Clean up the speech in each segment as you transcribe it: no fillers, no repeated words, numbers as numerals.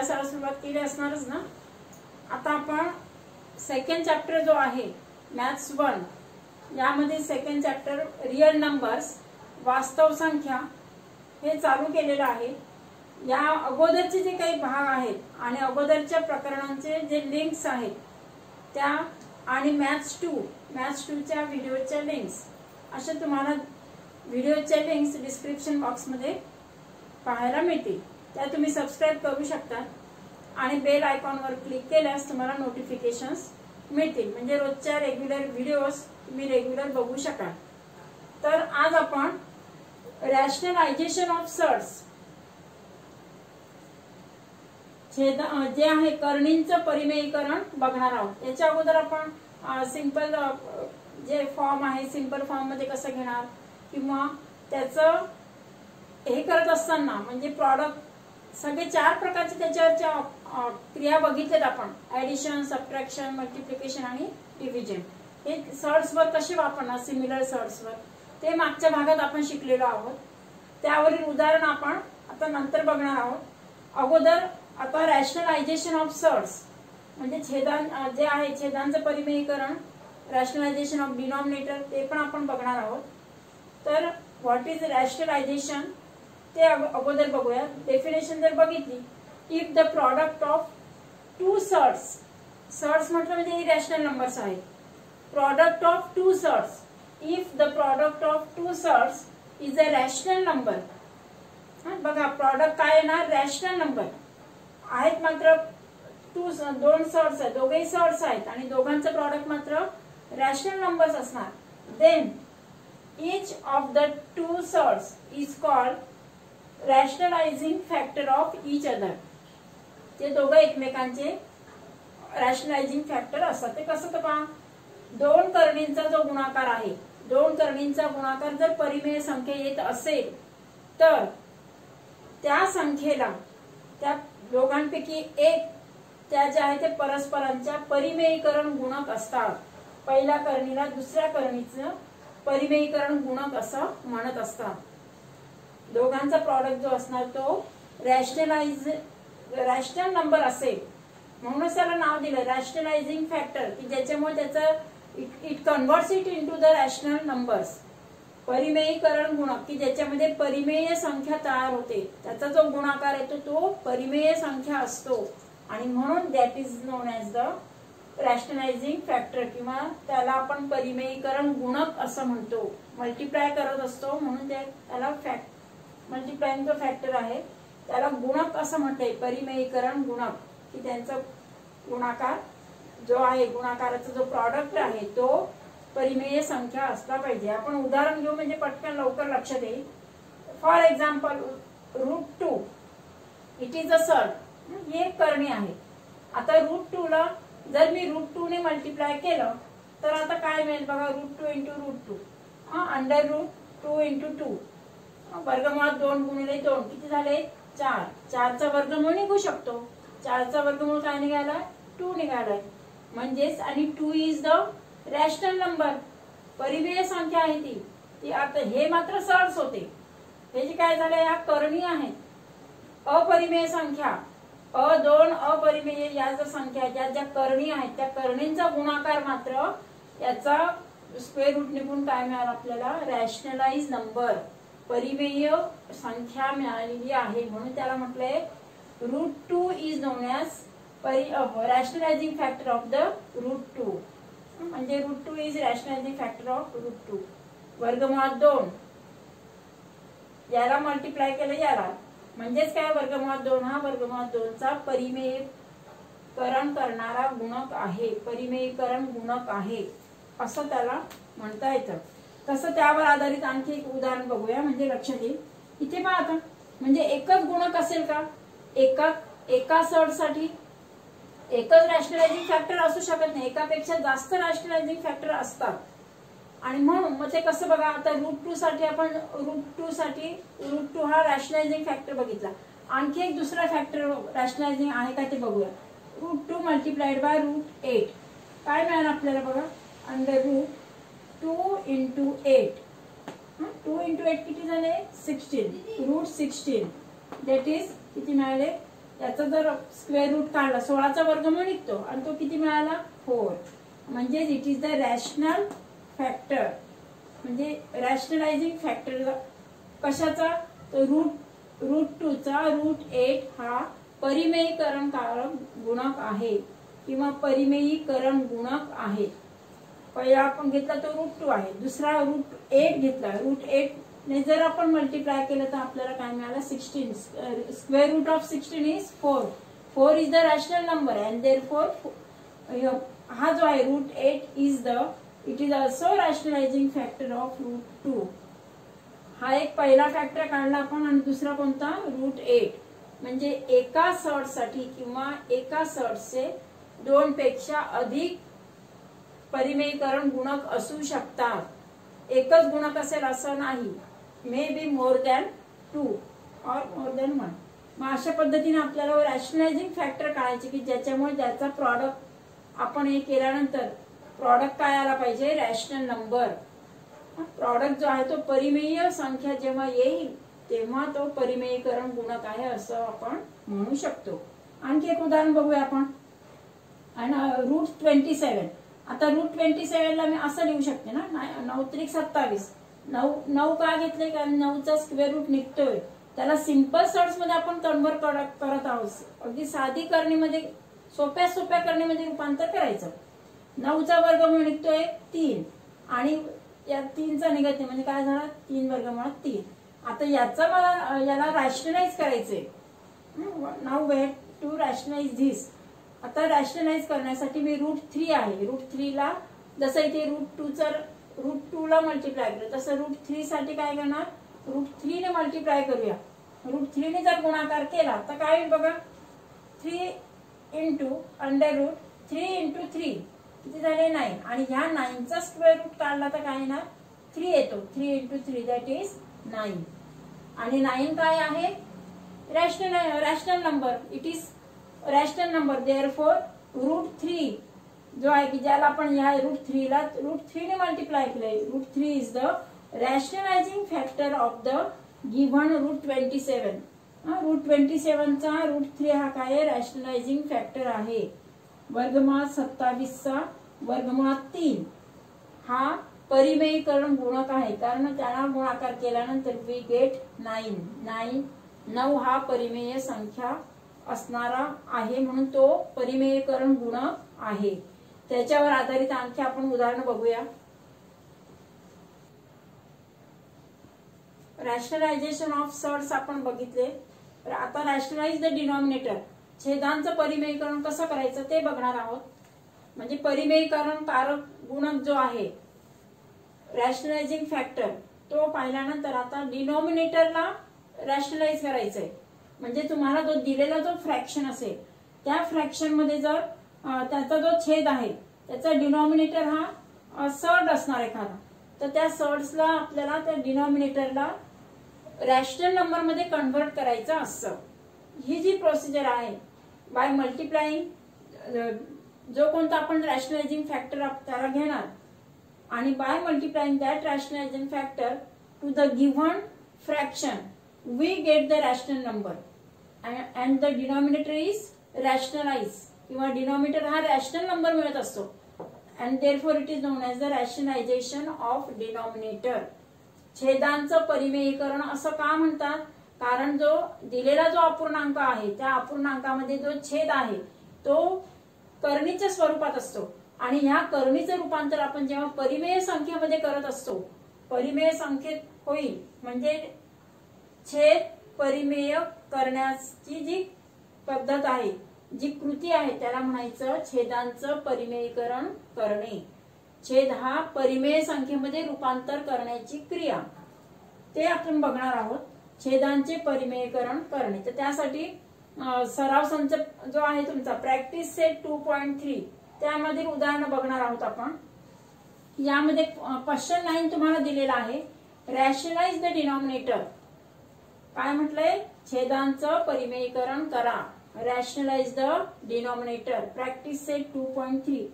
अभ्यासाला सुरुवात केली असणारच ना। आता आपण सेकंड चॅप्टर जो आहे मॅथ्स 1 यामध्ये सेकंड चॅप्टर रियल नंबर्स वास्तव संख्या हे चालू केलेलं आहे। या अगोदरचे जे काही भाग आहेत आणि अगोदरच्या प्रकरणांचे जे लिंक्स आहेत त्या आणि मॅथ्स 2 च्या व्हिडिओच्या लिंक्स अशा तुम्हाला व्हिडिओच्या लिंक्स डिस्क्रिप्शन बॉक्समध्ये पाहायला मिळतील। त्या तुम्ही सबस्क्राइब करू शकता आणि बेल आयकॉनवर क्लिक केल्यास तुम्हाला नोटिफिकेशन्स मिळतील, म्हणजे रोजच्या रेग्युलर व्हिडिओज तुम्ही रेग्युलर बघू शकाल। तर आज आपण रॅशनलायझेशन ऑफ सर्ट्स जे आहे करणींचं परिमेयीकरण बघणार आहोत। याच्या अगोदर आपण सिंपल जे फॉर्म आहे सिंपल फॉर्म मध्ये कसं घेणार किंवा त्याचं हे करत असताना म्हणजे प्रॉडक्ट सगळे 4 प्रकारचे त्याच्यावरच्या क्रिया बघितलेत आपण, ऍडिशन, सबट्रॅक्शन, मल्टिप्लिकेशन आणि डिव्हिजन। हे सर्ट्सवर कसे वापरणार सिमिलर सर्ट्सवर ते मागच्या भागात आपण शिकलेलो आहोत। त्यावरील उदाहरण आपण आता नंतर बघणार आहोत। अगोदर आता रॅशनलायझेशन ऑफ सर्ट्स म्हणजे छेदान जे आहे छेदांचं परिमेयीकरण, रॅशनलायझेशन ऑफ डिनॉमिनेटर ते पण आपण बघणार आहोत। तर व्हॉट इज रॅशनलायझेशन ते अगोदर बघूया। डेफिनेशन जर बघितली, if the product of 2 surds म्हटलं म्हणजे इरॅशनल नंबर्स आहेत। Product of 2 surds, if the product of 2 surds is a rational number. बघा प्रॉडक्ट काय येणार, रॅशनल नंबर आहेत, मात्र 2 सर्ट्स आहेत, दोघेही सर्ट्स आहेत आणि दोघांचं प्रॉडक्ट मात्र रॅशनल नंबर्स असणार। देन each of the 2 सर्ट्स is called rationalizing factor of each other। ते दोघं एकमेकांचे रॅशनलायझिंग फॅक्टर असतात। ते कसं तर पहा, 2 करणींचा जो गुणाकार आहे, 2 करणींचा गुणाकार जर परिमेय संख्या येत असेल तर त्या संख्येला त्या दोघांपैकी एक त्या जे आहे ते परस्परांच्या परिमेयीकरण गुणक असतात। पहिल्या करणीला दुसऱ्या करणीचं परिमेयीकरण गुणक असं म्हणत असतात। दोघांचा प्रॉडक्ट जो असणार तो रॅशनल नंबर असेल, म्हणूनच त्याला नाव दिलं रॅशनलायझिंग फॅक्टर, की ज्याच्यामुळे त्याचं it converts it into the rational numbers. परिमेयीकरण गुणक की ज्याच्यामध्ये परिमेय संख्या तयार होते, त्याचा जो गुणाकार येतो तो परिमेय संख्या असतो आणि म्हणून that is non as the rationalizing factor किंवा त्याला आपण परिमेयीकरण गुणक असं म्हणतो। मल्टिप्लाय करत असतो म्हणून त्याला मल्टिप्लाइंग जो फॅक्टर आहे त्याला गुणक असं म्हणते, परिमेयीकरण गुणक, की त्यांचा गुणाकार जो आहे गुणाकाराचा जो प्रॉडक्ट आहे तो परिमेय संख्या असला पाहिजे। आपण उदाहरण घेऊ म्हणजे पटकन लवकर लक्षात येईल। For example √2 it is a सर्ट, ही एक करणी आहे। आता √2 ला जर मी √2 ने मल्टिप्लाय केलं तर आता काय मिळेल बघा, √2 × √2 √2 × 2 वर्गमुळात 2 गुणिले 2 किती झाले 4। 4 चा वर्गमूळ निघू शकतो, 4 चा वर्गमूळ काय निघाला 2 निघालाय, म्हणजेच आणि 2 इज द रॅशनल नंबर, परिमेय संख्या आहे ती। आता हे मात्र सर्ट्स होते, हे जे काय झालं या करणी आहेत अपरिमेय संख्या, 2 अपरिमेय या ज्या संख्या ज्या करणी आहेत त्या करणींचा गुणाकार मात्र याचा स्क्वेअर रूट निघून काय मिळालं आपल्याला रॅशनलाइज नंबर, परिमेय संख्या मिळालेली आहे। म्हणून त्याला म्हटलंय √2 is non as rationalising factor of the √2, म्हणजे √2 इज रॅशनलायझिंग फॅक्टर ऑफ √2। वर्गमुळात 2 याला मल्टिप्लाय केलं याला, म्हणजेच काय वर्गमुळात 2 हा वर्गमुळात 2 चा परिमेयीकरण करणारा गुणक आहे, परिमेयीकरण गुणक आहे असं त्याला म्हणता येतं। तसं त्यावर आधारित आणखी एक उदाहरण बघूया म्हणजे लक्षात येईल। इथे पहा आता, म्हणजे एकच गुणक असेल का, एका सर्टसाठी एकच रॅशनलायझिंग फॅक्टर असू शकत नाही, एकापेक्षा जास्त रॅशनलायझिंग फॅक्टर असतात आणि म्हणून मग ते कसं बघा, आता √2 साठी आपण √2 हा रॅशनलायझिंग फॅक्टर बघितला, आणखी एक दुसरा फॅक्टर रॅशनलायझिंग आहे का ते बघूया। √2 मल्टिप्लाइड बाय √8 काय मिळालं आपल्याला बघा, √2 × 8 2 × 8 किती झाले 16, √16 दॅट इज किती मिळाले याचा जर स्क्वेअर रूट काढला 16चा वर्गमूळ निघतो आणि तो किती मिळाला 4. म्हणजे it is the rational factor, म्हणजे रॅशनलायझिंग फॅक्टर कशाचा, तर रूट 2चा रूट 8 हा परिमेयीकरण कारक गुणक आहे किंवा परिमेयीकरण गुणक आहे. पहिला आपण घेतला तो रूट 2 आहे, दुसरा रूट 8 घेतला. रूट 8 ने जर आपण मल्टिप्लाय केलं तर आपल्याला काय मिळालं 16. Square root of 16 is 4. 4 is the rational number and therefore हा जो आहे root 8 it is also rationalizing factor of root 2. हा एक पहिला फॅक्टर काढला आपण आणि दुसरा कोणता रूट 8. म्हणजे एका सर्टसाठी किंवा एका सर्टचे 2 पेक्षा अधिक परिमेयीकरण गुणक असू शकतात. एकच गुणक असेल असं नाही, मे बी मोर दॅन 2 और मोर दॅन 1. मग अशा पद्धतीने आपल्याला रॅशनलायझिंग फॅक्टर काढायचे की ज्याच्यामुळे त्याचा प्रॉडक्ट आपण हे केल्यानंतर प्रॉडक्ट काय आला पाहिजे, रॅशनल नंबर. प्रॉडक्ट जो आहे तो परिमेय संख्या जेव्हा येईल तेव्हा तो परिमेयीकरण गुणक आहे असं आपण म्हणू शकतो. आणखी एक उदाहरण बघूया आपण. आणि रूट 27. आता रूट 27 ला मी असं लिहू शकते ना, 9 त्रिक 27. 9 का घेतले, कारण 9चा स्क्वेअर रूट निघतोय. त्याला सिंपल सर्ट्स मध्ये आपण कन्व्हर्ट करत आहोत. अगदी साधी करणीमध्ये, सोप्या करणीमध्ये रूपांतर करायचं. 9चा वर्गमूळ निघतोय 3 आणि या 3चा निघत नाही, म्हणजे काय झालं 3 वर्गमुळात 3. आता याचा मला याला रॅशनलाइज करायचंय. Now way to rationalize this. आता रॅशनलाइज करण्यासाठी मी रूट 3 आहे, रूट 3 ला जसं इथे रूट 2 ला मल्टिप्लाय केलं तसं रूट 3 साठी काय करणार, रूट 3 ने मल्टिप्लाय करूया. रूट 3 ने जर गुणाकार केला तर काय होईल बघा, 3 इंटू अंडर रूट 3 इंटू 3 किती झाले 9. आणि ह्या 9चा स्क्वेअर रूट काढला तर काय येणार 3 येतो. 3 इंटू 3 दॅट इज 9. आणि 9 काय आहे, rational number. It is rational number. Therefore root 3 जो आहे की ज्याला आपण ह्या रूट 3 ला रूट 3 ने मल्टिप्लाय केलंय, root 3 is the rationalizing factor of the given root 27. Root 27 चा रूट 3 हा काय रॅशनलायझिंग फॅक्टर आहे. वर्गमुळात 27चा वर्गमुळात 3 हा परिमेयीकरण गुणक आहे, कारण त्याला गुणाकार केल्यानंतर वी गेट 9. 9 हा परिमेय संख्या असणारा आहे, म्हणून तो परिमेयीकरण गुणक आहे. त्याच्यावर आधारित आणखी आपण उदाहरण बघूया. रॅशनलायझेशन ऑफ सर्ट्स आपण बघितले. आता रॅशनलाइज द डिनॉमिनेटर, छेदांचं परिमेयीकरण कसं करायचं ते बघणार आहोत. म्हणजे परिमेयीकरण कारक गुणक जो आहे रॅशनलायझिंग फॅक्टर तो पाहिल्यानंतर आता डिनॉमिनेटरला रॅशनलाइज करायचंय. म्हणजे तुम्हाला जो दिलेला जो फ्रॅक्शन असेल त्या फ्रॅक्शन मध्ये जर त्याचा जो छेद आहे त्याचा डिनॉमिनेटर हा सर्ट असणार एखादा, तर त्या सर्ट्सला आपल्याला त्या डिनॉमिनेटरला रॅशनल नंबर मध्ये कन्व्हर्ट करायचं असतं. ही जी प्रोसिजर आहे बाय मल्टिप्लाइंग जो कोणता आपण रॅशनलायझिंग फॅक्टर त्याला घेणार आणि by multiplying that rationalizing factor to the given fraction we get the rational number and the denominator is rationalize किंवा डिनॉमिनेटर हा रॅशनल नंबर मिळत असतो. And therefore it is known as the rationalization of denominator. छेदांचं परिमेयीकरण असं का म्हणतात, कारण जो दिलेला जो अपूर्णांक आहे त्या अपूर्णांकामध्ये जो छेद आहे तो करणीच्या स्वरूपात असतो आणि ह्या करणीचं रूपांतर आपण जेव्हा परिमेय संख्येमध्ये करत असतो, परिमेय संख्येत होईल म्हणजे छेद परिमेय करण्याची जी पद्धत आहे, जी कृती आहे त्याला म्हणायचं छेदांचं परिमेयीकरण करणे. छेद हा परिमेय संख्येमध्ये रूपांतर करण्याची क्रिया, ते आपण बघणार आहोत. छेदांचे परिमेयीकरण करणे. तर त्यासाठी सराव संच जो आहे तुमचा प्रॅक्टिस सेट 2.3 त्यामधील उदाहरण बघणार आहोत आपण. यामध्ये क्वेश्चन 9 तुम्हाला दिलेला आहे. Rationalize the denominator. काय म्हटलंय, छेदांचं परिमेयीकरण करा. Rationalize the denominator. Practice set 2.3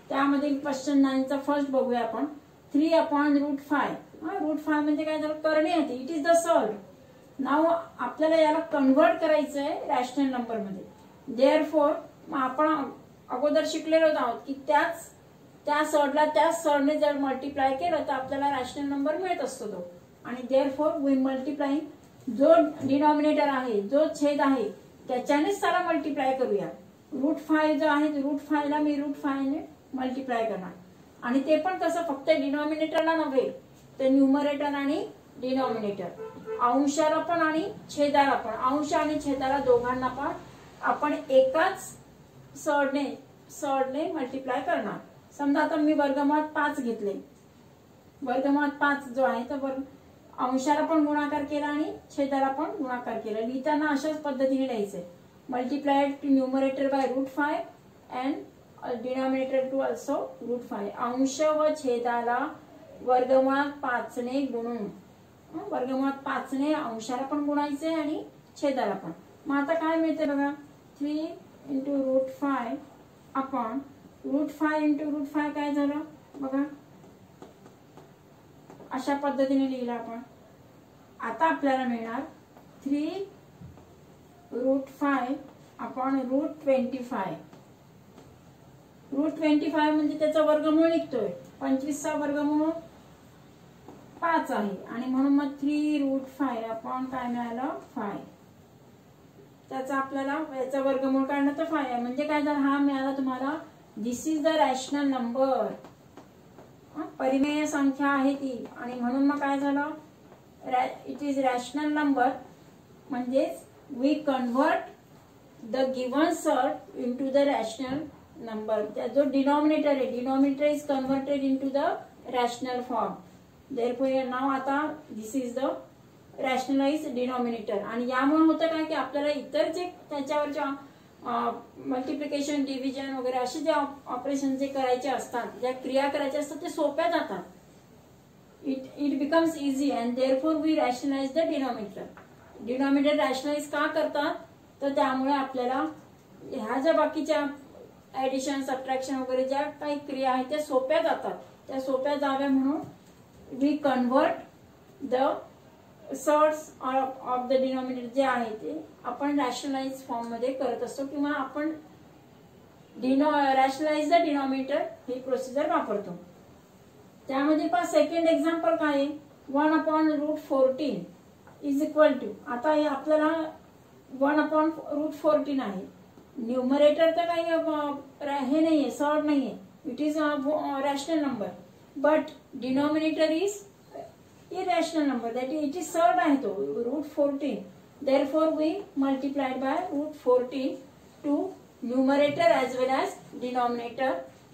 त्यामधील क्वेश्चन 9 चा फर्स्ट बघूया आपण. 3 अपॉन रूट 5. रूट 5 म्हणजे काय झालं, करणे होती. It is the salt. नाव आपल्याला याला कन्व्हर्ट करायचं आहे रॅशनल नंबर मध्ये. देअरफॉर आपण अगोदर शिकलेलो आहोत की त्या सडने जर मल्टिप्लाय केलं तर आपल्याला रॅशनल नंबर मिळत असतो तो. आणि देअरफॉर वी मल्टिप्लाइंग जो डिनॉमिनेटर आहे, जो छेद आहे, त्याच्यानेच त्याला मल्टिप्लाय करूया. √5 जो आहे √5 ला मी √5 ने मल्टिप्लाय करणार. आणि ते पण कसं, फक्त डिनॉमिनेटरला नव्हे तर न्यूमरेटर आणि डिनॉमिनेटर, अंशाला पण आणि छेदाला पण. अंश आणि छेदाला दोघांना पण आपण एकाच सडने मल्टिप्लाय करणार. समजा आता मी वर्गमुळात 5 घेतले, वर्गमुळात 5 जो आहे तर अंशाला पण गुणाकार केला आणि छेदाला पण गुणाकार केला. लिहिताना अशाच पद्धतीने लिहायचंय. Multiplied to numerator by √5 and denominator to also √5. अंश व छेदाला वर्गमुळात 5 ने गुणून, वर्गमुळात 5 ने अंशाला पण गुणायचे आणि छेदाला पण. मग आता काय मिळते बघा, 3 × √5 अपॉन √5 × √5 काय झालं बघा, अशा पद्धतीने लिहिलं आपण. आता आपल्याला मिळणार 3 √5 अपॉन √25. √25 म्हणजे त्याचा वर्गमूळ निघतोय. 25 चा वर्गमूळ 5 आहे आणि म्हणून मग 3 √5 अपॉन काय मिळालं 5. त्याचा आपल्याला याचा वर्गमूळ काढणं तर 5 आहे. म्हणजे काय झालं, हा मिळाला तुम्हाला. This is the rational number. परिमेय संख्या आहे ती. आणि म्हणून मग काय झालं, इट इज रॅशनल नंबर. म्हणजेच we convert the given surd into the rational number. जो डिनॉमिनेटर आहे, denominator is converted into the rational form. Therefore नाव आता this is the rationalize denominator. आणि यामुळे होतं काय की आपल्याला इतर जे त्याच्यावरच्या मल्टिप्लिकेशन, डिव्हिजन वगैरे असे जे ऑपरेशन जे करायचे असतात, ज्या क्रिया करायच्या असतात, ते सोप्या जातात. It becomes easy and therefore we rationalize the denominator. Denominator rationalize का करतात, तर त्यामुळे आपल्याला ह्या ज्या बाकीच्या ऍडिशन, सबट्रॅक्शन वगैरे ज्या काही क्रिया आहेत त्या सोप्या जातात. त्या सोप्या जाव्या म्हणून we convert the surds of the denominator जे आहे ते आपण रॅशनलाइज फॉर्म मध्ये करत असतो, किंवा आपण रॅशनलाइज द डिनॉमिनेटर ही प्रोसिजर वापरतो. त्यामध्ये पहा सेकंड एक्झाम्पल काय आहे, 1 अपॉन √14 इज इक्वल टू. आता हे आपल्याला 1 अपॉन √14 आहे. न्यूमरेटर तर काही हे नाहीये, सर्ट नाहीये, it is rational number. But denominator is irrational number, that is it is surd आहे तो √14. therefore we multiplied by √14 to numerator as well as denominator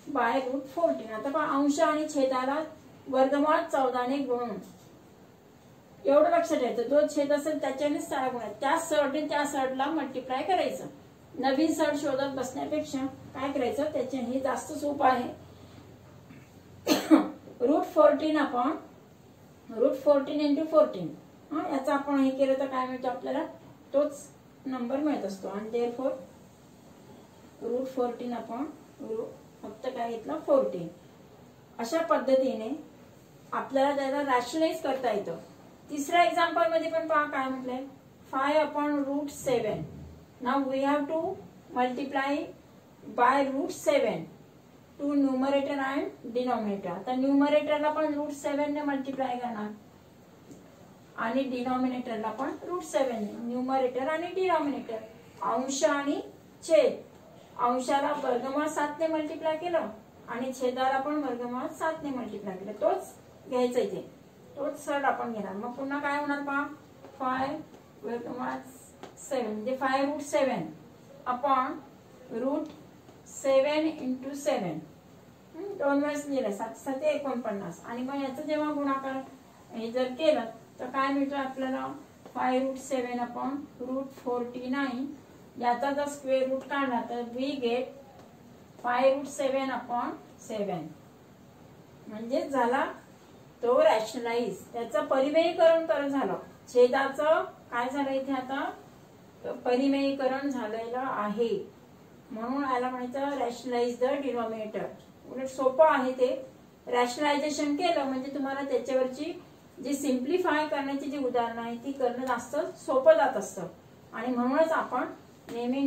by √14. आता पहा अंश आणि छेदाला वर्गमुळात 14 ने गुणून, एवढं लक्षात ठेवायचं. जो छेद असेल त्याच्यानेच त्याला गुणायचं. त्या सर्डला मल्टिप्लाय करायचं. नवीन सर्ड शोधत बसण्यापेक्षा काय करायचं, त्याचे हे जास्त सोपं आहे. √14 अपॉन √14 × 14. याचा आपण हे केलं तर काय मिळतो आपल्याला, तोच नंबर मिळत असतो. आणि देअरफॉर √14 अपॉन फक्त काय घेतलं 14. अशा पद्धतीने आपल्याला त्याला रॅशनलाइज करता येतं. तिसऱ्या एक्झाम्पल मध्ये पण पहा काय म्हटलंय, 5 upon √7. Now we have to multiply by √7 to numerator and denominator. आता न्यूमरेटरला पण √7 ने मल्टिप्लाय करणार आणि डिनॉमिनेटरला पण √7 ने. न्यूमरेटर आणि डिनॉमिनेटर, अंश आणि छेद. अंशाला वर्गमूळ 7 ने मल्टिप्लाय केलं आणि छेदाला पण वर्गमूळ 7 ने मल्टिप्लाय केलं. तोच घ्यायचा इथे, तोच सर्ट आपण घेणार. मग पुन्हा काय होणार पहा, 5 वर्गमूळ 7 म्हणजे 5√7 अपॉन √7 × 7. 2 वेळेस लिहिलं, 7 7 49. आणि मग याचा जेव्हा गुणाकार हे जर केलं तर काय मिळतो आपल्याला, 5√7 अपॉन √49. याचा जर स्क्वेअर रूट काढला तर वी गेट 5√7 अपॉन 7. म्हणजे झाला तो रॅशनलाइज. त्याचं परिमेयीकरण झालं. छेदाचं काय झालं इथे आता परिमेयीकरण झालेलं आहे. म्हणून याला म्हणायचं रॅशनलाइज द डिनॉमिनेटर. उलट सोपं आहे ते. रॅशनलायझेशन केलं म्हणजे तुम्हाला त्याच्यावरची जी सिम्प्लिफाय करण्याची जी उदाहरणं आहेत ती करणं जास्त सोपं जात असतं आणि म्हणूनच आपण नेहमी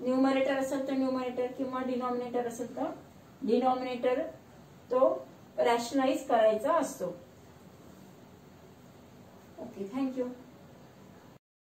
न्यूमरेटर असेल तर न्यूमरेटर किंवा डिनॉमिनेटर असेल तर डिनॉमिनेटर तो रॅशनलाइज करायचा असतो. Okay, thank you.